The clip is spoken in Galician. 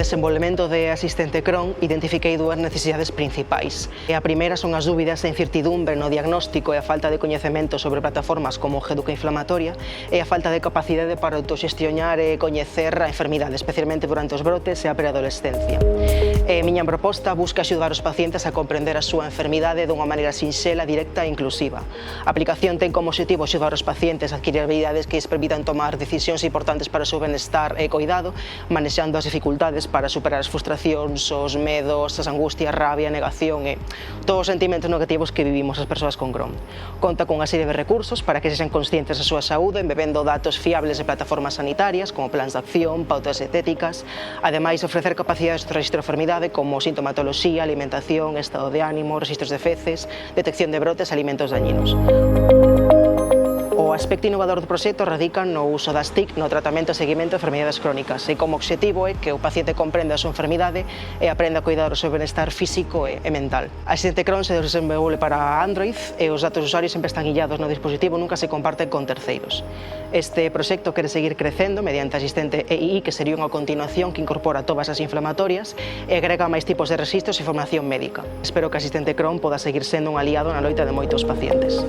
desenvolvemento de Asistente Crohn identifiquei dúas necesidades principais. A primeira son as dúbidas e incertidumbre no diagnóstico e a falta de coñecemento sobre plataformas como Geduca Inflamatoria e a falta de capacidade para autoxestionar e coñecer a enfermidade, especialmente durante os brotes e a preadolescencia. A miña proposta busca axudar os pacientes a comprender a súa enfermidade dunha maneira sinxela, directa e inclusiva. A aplicación ten como objetivo axudar os pacientes a adquirir habilidades que lles permitan tomar decisións importantes para o seu benestar e cuidado, manexando as dificultades para superar as frustracións, os medos, as angustias, rabia, negación e todos os sentimentos negativos que vivimos as persoas con Crohn. Conta cunha serie de recursos para que sexan conscientes da súa saúde, embebendo datos fiables de plataformas sanitarias como plans de acción, pautas dietéticas, ademais de ofrecer capacidades de registro de enfermidade como sintomatoloxía, alimentación, estado de ánimo, registros de feces, detección de brotes e alimentos dañinos. O aspecto innovador do proxecto radica no uso das TIC no tratamento e seguimento de enfermidades crónicas e como obxectivo é que o paciente comprenda a súa enfermidade e aprenda a cuidar do seu benestar físico e mental. A Asistente Crohn se desenvolve para Android e os datos do usuario sempre están illados no dispositivo, nunca se comparten con terceiros. Este proxecto quere seguir crecendo mediante a Asistente EI, que sería unha continuación que incorpora todas as inflamatorias e agrega máis tipos de registros e información médica. Espero que a Asistente Crohn poda seguir sendo un aliado na loita de moitos pacientes.